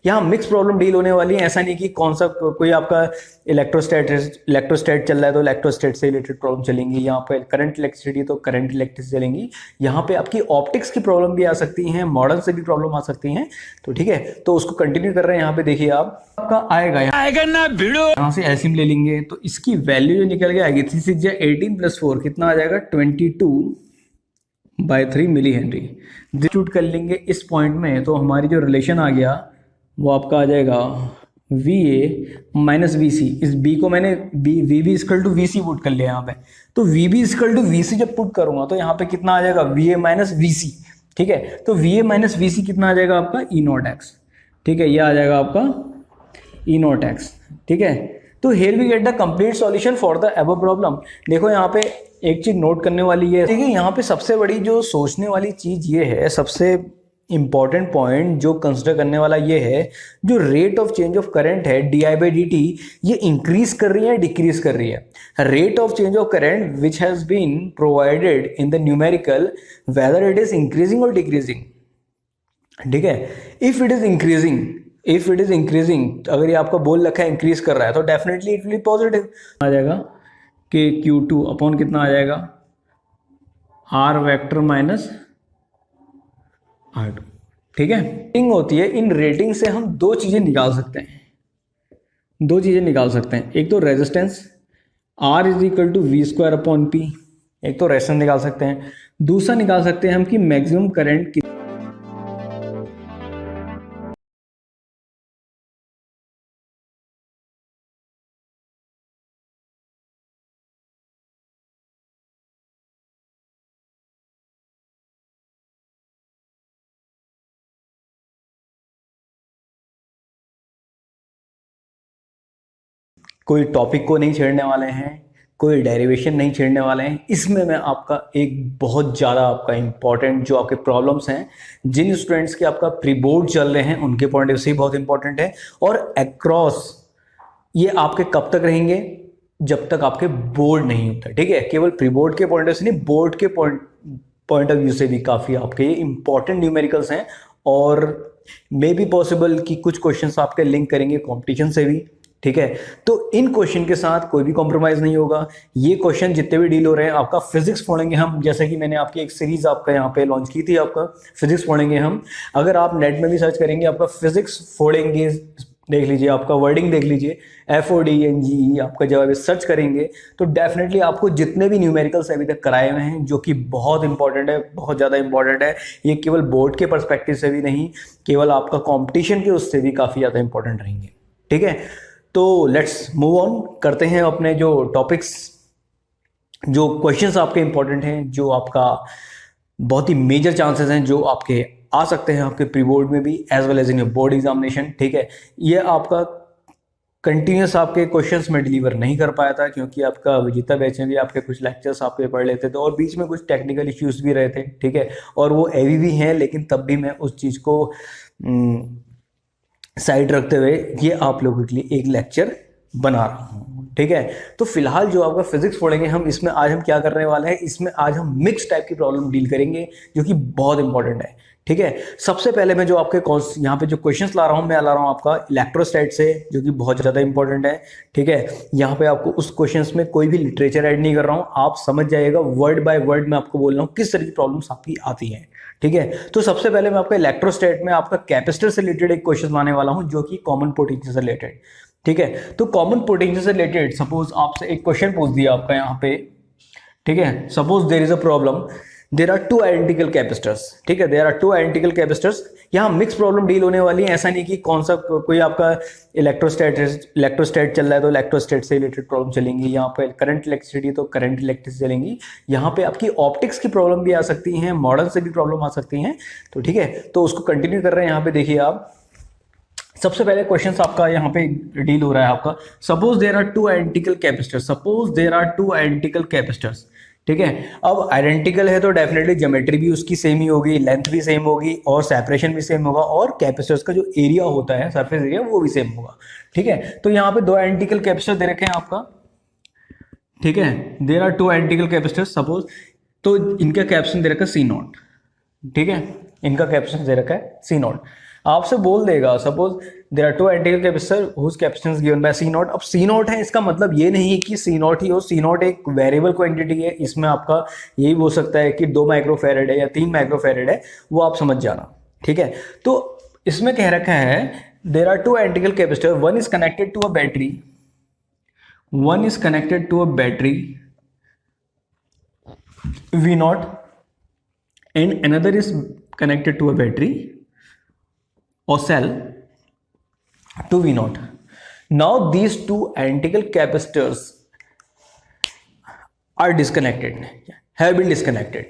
यहाँ mix problem deal होने वाली है। ऐसा नहीं कि कौन सा कोई आपका इलेक्ट्रोस्टैट चल रहा है तो इलेक्ट्रोस्टैट से रिलेटेड प्रॉब्लम चलेंगी, यहाँ पे करंट इलेक्ट्रिसिटी तो करंट इलेक्ट्रिसिटी चलेंगी, यहाँ पे आपकी ऑप्टिक्स की प्रॉब्लम भी आ सकती है, मॉडल से भी प्रॉब्लम आ सकती है। तो ठीक है, तो उसको कंटिन्यू कर रहे हैं। यहाँ पे देखिए आपका आएगा ना भिड़ो, यहाँ से एलसीएम ले लेंगे तो इसकी वैल्यू जो निकल के आएगी 3 6 18 + 4 कितना आ जाएगा 22/3 मिली हेनरी। डिस्ट्रीब्यूट कर लेंगे इस पॉइंट में तो हमारी जो रिलेशन आ गया वो आपका आ जाएगा VA - VC। इस B को मैंने VB = VC पुट कर लिया यहाँ पे, तो VB = VC जब पुट करूंगा तो यहाँ पे कितना आ जाएगा VA - VC। ठीक है, तो VA - VC कितना आ जाएगा आपका E0x। ठीक है, ये आ जाएगा आपका E0x। ठीक है, तो here we get the complete solution for the above problem। देखो यहाँ पे एक चीज नोट करने वाली है, देखिए यहाँ पे सबसे बड़ी जो सोचने वाली चीज ये है, सबसे इंपॉर्टेंट पॉइंट जो कंसिडर करने वाला ये है, जो rate of change of current है di/dt, ये इंक्रीज कर रही है डिक्रीज कर रही है। Rate of change of current which has been provided in the numerical, whether it is increasing और डिक्रीजिंग। ठीक है, इफ इट इज इंक्रीजिंग, अगर ये आपका बोल रखा है इंक्रीज कर रहा है तो definitely it will be positive आ जाएगा कि Q2 अपॉन कितना आ जाएगा R वेक्टर माइनस R2। ठीक है, रेटिंग होती है, इन रेटिंग से हम दो चीजें निकाल सकते हैं, एक तो रेजिस्टेंस R = V²/P, एक तो रेजिस्टेंस निकाल सकते हैं, दूसरा निकाल सकते हैं हम कि मैक्सिमम करंट कोई टॉपिक को नहीं छेड़ने वाले हैं, कोई डेरिवेशन नहीं छेड़ने वाले हैं। इसमें मैं आपका एक बहुत ज़्यादा आपका इंपॉर्टेंट जो आपके प्रॉब्लम्स हैं, जिन स्टूडेंट्स के आपका प्री बोर्ड चल रहे हैं उनके पॉइंट ऑफ व्यू से बहुत इंपॉर्टेंट है, और अक्रॉस ये आपके कब तक रहेंगे, जब तक आपके बोर्ड नहीं होता। ठीक है, केवल प्री बोर्ड के पॉइंट ऑफ व्यू से नहीं, बोर्ड के पॉइंट ऑफ व्यू से भी काफ़ी आपके ये इंपॉर्टेंट न्यूमेरिकल्स हैं, और मे बी पॉसिबल कि कुछ क्वेश्चंस आपके लिंक करेंगे कंपटीशन से भी। ठीक है, तो इन क्वेश्चन के साथ कोई भी कॉम्प्रोमाइज नहीं होगा। ये क्वेश्चन जितने भी डील हो रहे हैं, आपका फिजिक्स पढ़ेंगे हम, जैसे कि मैंने आपकी एक सीरीज आपका यहाँ पे लॉन्च की थी, आपका फिजिक्स पढ़ेंगे हम। अगर आप नेट में भी सर्च करेंगे आपका फिजिक्स फोड़ेंगे, देख लीजिए, आपका वर्डिंग देख लीजिए, FODNGE आपका जवाब सर्च करेंगे तो डेफिनेटली आपको जितने भी न्यूमेरिकल्स अभी तक कराए हुए हैं, जो कि बहुत इंपॉर्टेंट है, बहुत ज़्यादा इंपॉर्टेंट है, ये केवल बोर्ड के पर्सपेक्टिव से भी नहीं, केवल आपका कॉम्पिटिशन के उससे भी काफ़ी ज़्यादा इंपॉर्टेंट रहेंगे। ठीक है, तो लेट्स मूव ऑन करते हैं अपने जो टॉपिक्स, जो क्वेश्चंस आपके इंपॉर्टेंट हैं, जो आपका बहुत ही मेजर चांसेस हैं जो आपके आ सकते हैं आपके प्री बोर्ड में भी, as well as in board examination. ठीक है, ये आपका कंटिन्यूस आपके क्वेश्चंस में डिलीवर नहीं कर पाया था, क्योंकि आपका विजेता बैच में भी आपके कुछ लेक्चर्स आपके पढ़ लेते थे और बीच में कुछ टेक्निकल इश्यूज भी रहे थे। ठीक है, और वो हैवी भी हैं, लेकिन तब भी मैं उस चीज़ को साइड रखते हुए ये आप लोगों के लिए एक लेक्चर बना रहा हूँ। ठीक है, तो फिलहाल जो आपका फिजिक्स पढ़ेंगे हम, इसमें आज हम क्या करने वाले हैं, इसमें आज हम मिक्स टाइप की प्रॉब्लम डील करेंगे, जो कि बहुत इंपॉर्टेंट है। ठीक है, सबसे पहले मैं जो आपके यहाँ पे जो क्वेश्चंस ला रहा हूँ, मैं ला रहा हूँ आपका इलेक्ट्रोस्टैट से, जो कि बहुत ज़्यादा इंपॉर्टेंट है। ठीक है, यहाँ पे आपको उस क्वेश्चंस में कोई भी लिटरेचर ऐड नहीं कर रहा हूँ, आप समझ जाइएगा, वर्ड बाय वर्ड मैं आपको बोल रहा हूँ किस तरह की प्रॉब्लम्स आपकी आती हैं। ठीक है, तो सबसे पहले मैं आपका इलेक्ट्रोस्टैट में आपका कैपेसिटर से रिलेटेड एक क्वेश्चन लाने वाला हूँ, जो कि कॉमन पोटेंशियल से रिलेटेड। ठीक है, तो कॉमन पोटेंशियल से रिलेटेड सपोज आपसे एक क्वेश्चन पूछ दिया आपका यहाँ पे। ठीक है, suppose there is a problem, there are two identical capacitors. ठीक है, there are two identical capacitors. यहाँ मिक्स प्रॉब्लम डील होने वाली है, ऐसा नहीं कि कौन सा कोई आपका इलेक्ट्रोस्टैट चल रहा है तो इलेक्ट्रोस्टैट से रिलेटेड प्रॉब्लम चलेंगी, यहाँ पे करंट इलेक्ट्रिसिटी तो करंट इलेक्ट्रिसिटी चलेंगी, यहाँ पे आपकी ऑप्टिक्स की प्रॉब्लम भी आ सकती है, मॉडल से भी प्रॉब्लम आ सकती हैं। तो ठीक है, तो उसको कंटिन्यू कर रहे हैं। यहाँ पे देखिए आप, सबसे पहले क्वेश्चन आपका यहाँ पे डील हो रहा है आपका, suppose there are two identical capacitors. ठीक है, अब आइडेंटिकल है तो डेफिनेटली ज्योमेट्री भी उसकी सेम ही होगी, लेंथ भी सेम होगी, और सेपरेशन भी सेम होगा, और कैपेसिटर्स का जो एरिया होता है, सरफेस एरिया, वो भी सेम होगा। ठीक है, तो यहाँ पे दो आइडेंटिकल कैपेसिटर दे रखे हैं आपका। ठीक है, there are two identical capacitors suppose, तो इनका कैपेसिटेंस दे रखा है C0। ठीक है, इनका कैपेसिटेंस दे रखा है C0। आपसे बोल देगा suppose there are two identical capacitor whose capacitance given by C naught. अब सी नॉट है, इसका मतलब ये नहीं है कि सी नॉट ही हो, सी नॉट एक वेरिएबल क्वांटिटी है, इसमें आपका यही हो सकता है कि 2 माइक्रोफेरेड है या 3 माइक्रोफेरेड है, वो आप समझ जाना, ठीक है। तो इसमें कह रखा है there are two identical capacitor, one is connected to a battery, one is connected to a battery V naught and another is connected to a battery or cell to V naught. Now these two identical capacitors are disconnected, have been disconnected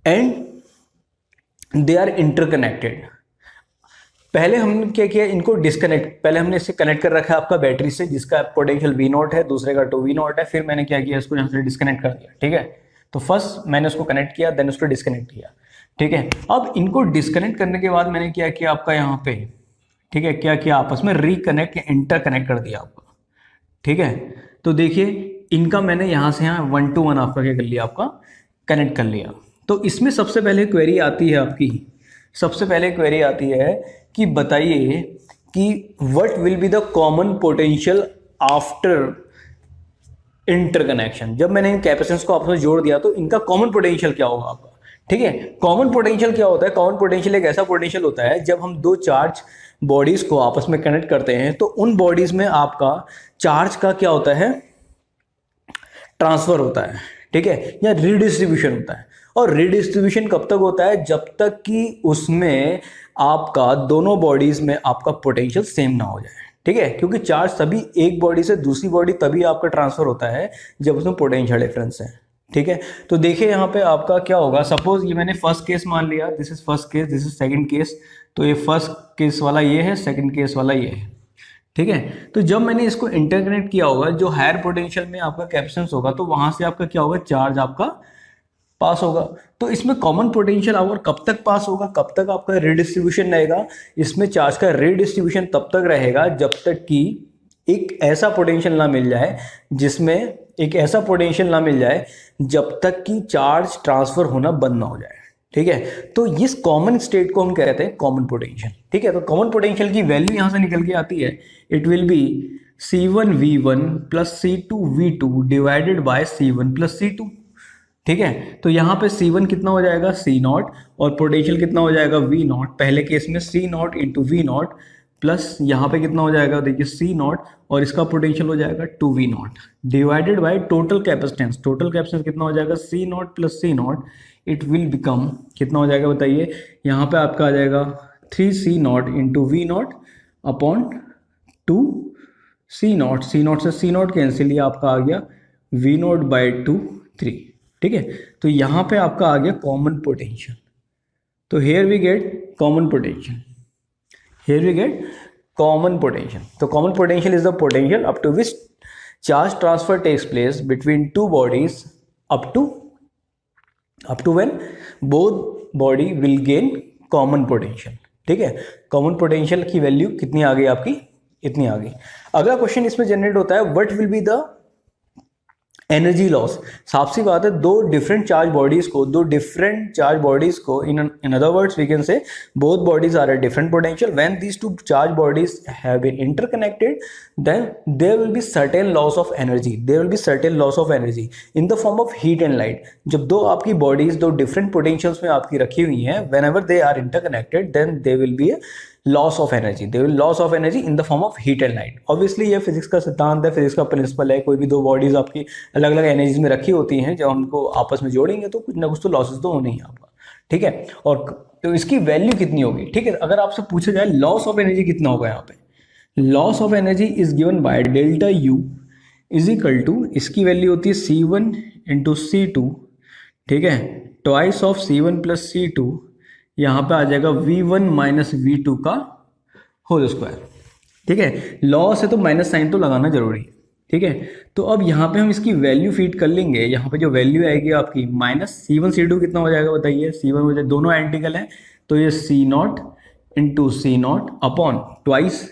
and they are interconnected. पहले हमने क्या किया, इनको disconnect, पहले हमने इसे connect कर रखा है आपका बैटरी से जिसका पोटेंशियल V नॉट है, दूसरे का 2V नॉट है, फिर मैंने क्या किया, इसको यहाँ से डिस्कनेक्ट कर दिया, ठीक है। तो फर्स्ट मैंने उसको कनेक्ट किया, देन उसको डिस्कनेक्ट किया, ठीक है। अब इनको डिस्कनेक्ट करने के बाद मैंने क्या किया आपका यहाँ पे, ठीक है, क्या किया आपस में रिकनेक्ट या इंटरकनेक्ट कर दिया आपका, ठीक है। तो देखिए इनका मैंने यहाँ से यहाँ 1 to 1 आपका क्या कर लिया, आपका कनेक्ट कर लिया। तो इसमें सबसे पहले क्वेरी आती है आपकी, सबसे पहले क्वेरी आती है कि बताइए कि what will be the common potential after interconnection. जब मैंने इन कैपेसिटेंस को आपस में जोड़ दिया तो इनका कॉमन पोटेंशियल क्या होगा आपका, ठीक है। कॉमन पोटेंशियल क्या होता है, कॉमन पोटेंशियल एक ऐसा पोटेंशियल होता है जब हम दो चार्ज बॉडीज को आपस में कनेक्ट करते हैं तो उन बॉडीज में आपका चार्ज का क्या होता है, ट्रांसफर होता है, ठीक है, या रिडिस्ट्रीब्यूशन होता है। और रिडिस्ट्रीब्यूशन कब तक होता है, जब तक कि उसमें आपका दोनों बॉडीज में आपका पोटेंशियल सेम ना हो जाए, ठीक है। क्योंकि चार्ज तभी एक बॉडी से दूसरी बॉडी तभी आपका ट्रांसफर होता है जब उसमें पोटेंशियल डिफरेंस है, ठीक है। तो देखिए यहाँ पे आपका क्या होगा, सपोज ये मैंने फर्स्ट केस मान लिया, this is first case, this is second case, तो ये फर्स्ट केस वाला ये है, सेकंड केस वाला ये है, ठीक है। तो जब मैंने इसको इंटरकनेक्ट किया होगा, जो हायर पोटेंशियल में आपका कैपेसिटेंस होगा तो वहां से आपका क्या होगा, चार्ज आपका पास होगा। तो इसमें कॉमन पोटेंशियल और कब तक पास होगा, कब तक आपका रिडिस्ट्रीब्यूशन रहेगा, इसमें चार्ज का रिडिस्ट्रीब्यूशन तब तक रहेगा जब तक कि एक ऐसा पोटेंशियल ना मिल जाए, जिसमें एक ऐसा पोटेंशियल ना मिल जाए जब तक कि चार्ज ट्रांसफर होना बंद ना हो जाए, ठीक है। तो इस कॉमन स्टेट को हम कहते हैं कॉमन पोटेंशियल, ठीक है। तो कॉमन पोटेंशियल की वैल्यू यहां से निकल के आती है, it will B C1V1 plus C2V2 divided by C1 plus C2, ठीक है। तो यहाँ पे C1 कितना हो जाएगा, C नॉट, और पोटेंशियल कितना हो जाएगा, V नॉट। पहले केस में C not into V not plus यहाँ पे कितना हो जाएगा, देखिए C नॉट, और इसका पोटेंशियल हो जाएगा 2V not divided by total capacitance. Total capacitance कितना हो जाएगा, C not plus C not, it will become कितना हो जाएगा बताइए, यहाँ पे आपका आ जाएगा 3C not into V not upon 2C not. C not से C नॉट कैंसिल, ये आपका आ गया V नॉट बाई 2 3, ठीक है। तो यहाँ पे आपका आ गया कॉमन पोटेंशियल। तो here we get common potential, here we get common potential. तो common potential is the potential up to which charge transfer takes place between two bodies up to when both body will gain common potential, ठीक है। Common potential की value कितनी आ गई आपकी, इतनी आ गई। अगला क्वेश्चन इसमें जनरेट होता है, what will be the energy loss. साफ सी बात है, दो डिफरेंट चार्ज बॉडीज को in other words we can say both bodies are at different potential, when these two charge bodies have been interconnected then there will be certain loss of energy, in the form of heat and light. जब दो आपकी bodies दो different potentials में आपकी रखी हुई हैं, whenever they are interconnected then they will be loss of energy, they will loss of energy in the form of heat and light. Obviously ये फिजिक्स का सिद्धांत है, फिजिक्स का प्रिंसिपल है। कोई भी दो बॉडीज आपकी अलग अलग एनर्जीज में रखी होती हैं, जब हमको आपस में जोड़ेंगे तो कुछ ना कुछ तो लॉसेस तो होने ही आपका, ठीक है। और तो इसकी वैल्यू कितनी होगी, ठीक है। अगर आपसे पूछा जाए लॉस ऑफ एनर्जी कितना होगा, यहाँ पे loss of energy is given by delta U is equal to, इसकी वैल्यू होती है C1 इंटू C2, ठीक है, twice of C1 plus C2, यहाँ पे आ जाएगा V1 माइनस V2 का होल स्क्वायर, ठीक है। लॉस है तो माइनस साइन तो लगाना जरूरी है, ठीक है। तो अब यहाँ पे हम इसकी वैल्यू फीड कर लेंगे, यहाँ पे जो वैल्यू आएगी आपकी माइनस C1 C2 कितना हो जाएगा बताइए, C1 हो जाए, दोनों आइडेंटिकल हैं तो ये C not into C not upon twice,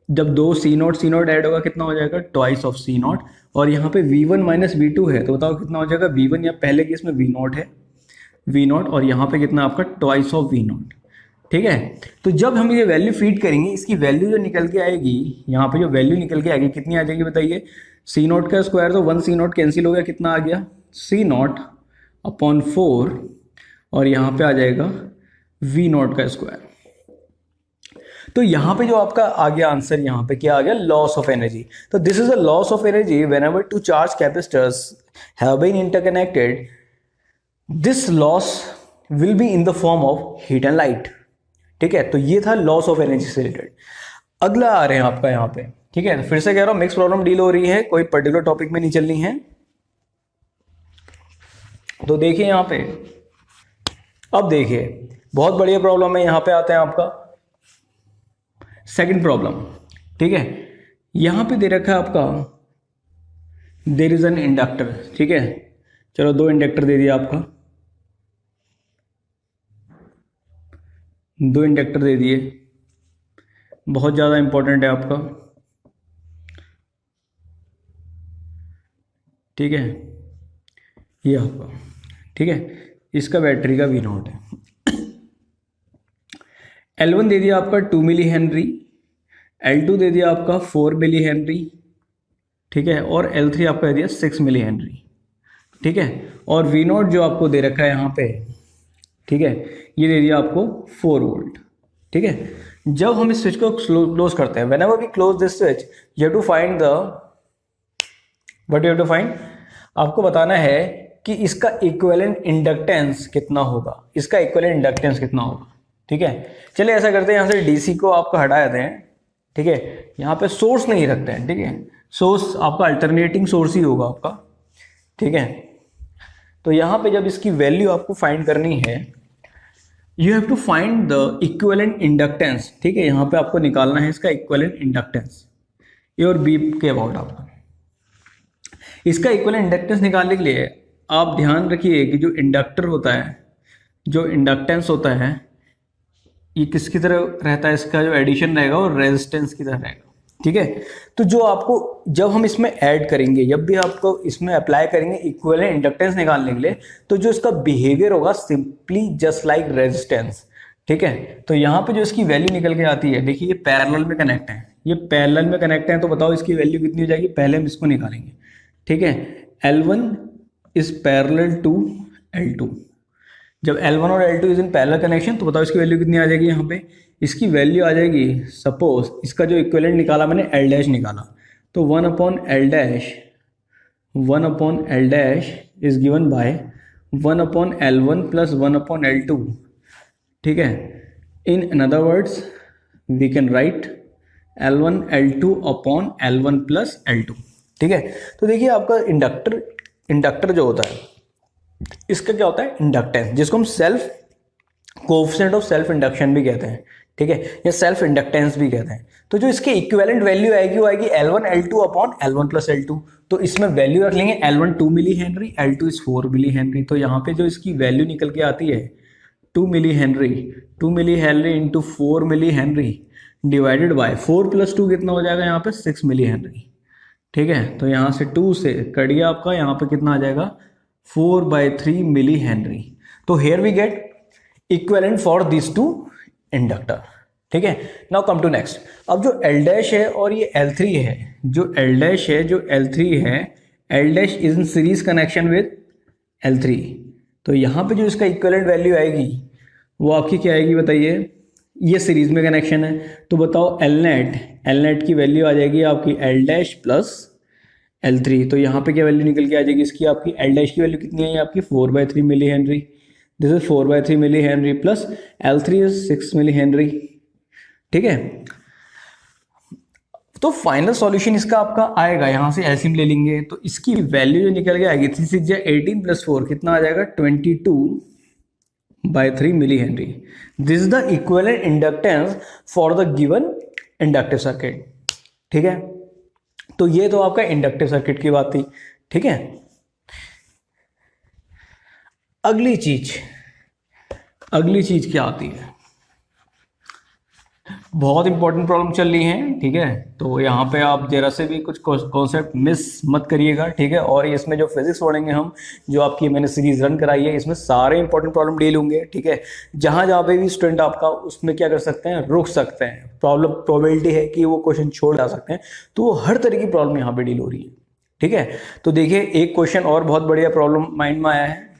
जब दो C नॉट ऐड होगा कितना हो जाएगा, ट्वाइस ऑफ C नॉट, और यहाँ पे V1 माइनस V2 है तो बताओ कितना हो जाएगा, V1 या पहले केस में V नॉट है, V नॉट, और यहाँ पे कितना आपका ट्वाइस ऑफ V नॉट, ठीक है। तो जब हम ये वैल्यू फीड करेंगे, इसकी वैल्यू जो निकल के आएगी, यहाँ पे जो वैल्यू निकल के आएगी कितनी आ जाएगी बताइए। सी नॉट का स्क्वायर, तो 1 सी नॉट कैंसिल हो गया, कितना आ गया सी नॉट अपॉन 4, और यहाँ पे आ जाएगा वी नॉट का स्क्वायर। तो यहाँ पे जो आपका आ गया आंसर, यहाँ पे क्या आ गया, लॉस ऑफ एनर्जी। तो this is a loss of energy whenever two charge capacitors have been interconnected, this loss will be in the form of heat and light. ठीक है, तो ये था लॉस ऑफ एनर्जी से रिलेटेड। अगला आ रहे हैं आपका यहाँ पे, ठीक है, फिर से कह रहा हूं मिक्स प्रॉब्लम डील हो रही है, कोई पर्टिकुलर टॉपिक में नहीं चलनी है। तो देखिए यहाँ पे, अब देखिए बहुत बढ़िया प्रॉब्लम है, यहाँ पे आते हैं आपका सेकंड प्रॉब्लम। ठीक है, यहां पे दे रखा है आपका देयर इज एन इंडक्टर। ठीक है, चलो 2 इंडक्टर दे दिया आपका, 2 इंडक्टर दे दिए, बहुत ज़्यादा इंपॉर्टेंट है आपका। ठीक है, ये आपका, ठीक है, इसका बैटरी का वी नॉट है। L1 दे दिया आपका 2 मिली हेनरी, L2 दे दिया आपका 4 मिली हेनरी, ठीक है, और L3 आपका दे दिया 6 मिली हेनरी। ठीक है, और वी नॉट जो आपको दे रखा है यहाँ पे, ठीक है, ये दे दिया आपको 4 वोल्ट। ठीक है, जब हम इस स्विच को क्लोज करते हैं, whenever we close this switch, you have to find the, what you have to find, आपको बताना है कि इसका इक्विवेलेंट इंडक्टेंस कितना होगा, इसका इक्विवेलेंट इंडक्टेंस कितना होगा। ठीक है, चलिए ऐसा करते हैं, यहाँ से डीसी को आपका हटा देते हैं। ठीक है, यहाँ पे सोर्स नहीं रखते हैं। ठीक है, सोर्स आपका अल्टरनेटिंग सोर्स ही होगा आपका। ठीक है, तो यहाँ पे जब इसकी वैल्यू आपको फाइंड करनी है, you have to find the equivalent inductance. ठीक है, यहाँ पे आपको निकालना है इसका इक्विवेलेंट इंडक्टेंस, ए और बी के अबाउट आपका। इसका इक्विवेलेंट इंडक्टेंस निकालने के लिए आप ध्यान रखिए कि जो इंडक्टर होता है, जो इंडक्टेंस होता है, ये किसकी तरह रहता है, इसका जो एडिशन रहेगा वो रेजिस्टेंस की तरह रहेगा। ठीक है, तो जो आपको जब हम इसमें ऐड करेंगे, जब भी आपको इसमें अप्लाई करेंगे इक्विवेलेंट इंडक्टेंस निकालने के लिए, तो जो इसका बिहेवियर होगा सिंपली जस्ट लाइक रेजिस्टेंस। ठीक है, तो यहाँ पे जो इसकी वैल्यू निकल के आती है, देखिए ये पैरेलल में कनेक्ट है, ये पैरेलल में कनेक्ट है, तो बताओ इसकी वैल्यू कितनी हो जाएगी, पहले हम इसको निकालेंगे। ठीक है, L1 is parallel to L2। जब L1 और L2 is in parallel connection, तो बताओ इसकी वैल्यू कितनी आ जाएगी। यहाँ पे इसकी वैल्यू आ जाएगी, सपोज इसका जो इक्विवेलेंट निकाला मैंने L डैश निकाला, तो 1 upon L dash is given by 1 upon L1 plus 1 upon L2। ठीक है, in another words we can write L1 L2 upon L1 plus L2। ठीक है, तो देखिए आपका इंडक्टर जो होता है, इसका क्या होता है, इंडक्टेंस, जिसको हम self coefficient of self induction भी कहते हैं। ठीक है, या सेल्फ इंडक्टेंस भी कहते हैं। तो जो इसके इक्विवेलेंट वैल्यू आएगी वो आएगी L1 L2 upon L1 plus L2। तो इसमें वैल्यू रख लेंगे, L1 2 millihenry, L2 is 4 millihenry. तो यहाँ पे जो इसकी वैल्यू निकल के आती है 2 millihenry into 4 millihenry divided by 4 plus 2 कितना हो जाएगा यहाँ पे 6 मिली हेनरी। ठीक है, तो यहाँ से 2 से कट गया आपका, यहाँ पे कितना आ जाएगा 4/3 मिली हेनरी। तो here we get equivalent for this two inductor. ठीक है, नाउ कम टू नेक्स्ट। अब जो L डैश है और ये L3 है, जो L डैश है, जो L3 है, L dash is in series connection with L3। तो यहाँ पे जो इसका इक्विवेलेंट वैल्यू आएगी वो आपकी क्या आएगी बताइए, ये सीरीज में कनेक्शन है, तो बताओ L नेट की वैल्यू आ जाएगी आपकी L डैश प्लस L3। तो यहाँ पे क्या वैल्यू निकल के आ जाएगी इसकी, आपकी L डैश की वैल्यू कितनी है आपकी 4/3 millihenry, this is 4/3 millihenry plus L3 is 6 millihenry. ठीक है, तो फाइनल सॉल्यूशन इसका आपका आएगा, यहाँ से एलसीएम ले लेंगे, तो इसकी वैल्यू जो निकल के आएगी 3 6 18 प्लस 4 कितना आ जाएगा 22/3 millihenry. This is the equivalent inductance for the given inductive circuit. ठीक है, तो ये तो आपका इंडक्टिव सर्किट की बात थी। ठीक है, अगली चीज क्या आती है, बहुत इंपॉर्टेंट प्रॉब्लम चल रही है, ठीक है। तो यहाँ पे आप जरा से भी कुछ कॉन्सेप्ट मिस मत करिएगा, ठीक है। और इसमें जो फिजिक्स पढ़ेंगे हम, जो आपकी मैंने सीरीज रन कराई है, इसमें सारे इंपॉर्टेंट प्रॉब्लम डील होंगे, ठीक है। जहाँ जहाँ पे भी स्टूडेंट आपका उसमें क्या कर सकते हैं, रुक सकते हैं, प्रॉब्लम प्रोबेबिलिटी है कि वो क्वेश्चन छोड़ जा सकते हैं, तो हर तरह की प्रॉब्लम यहाँ पे डील हो रही है, ठीक है। तो देखिए एक क्वेश्चन और बहुत बढ़िया प्रॉब्लम माइंड में आया है,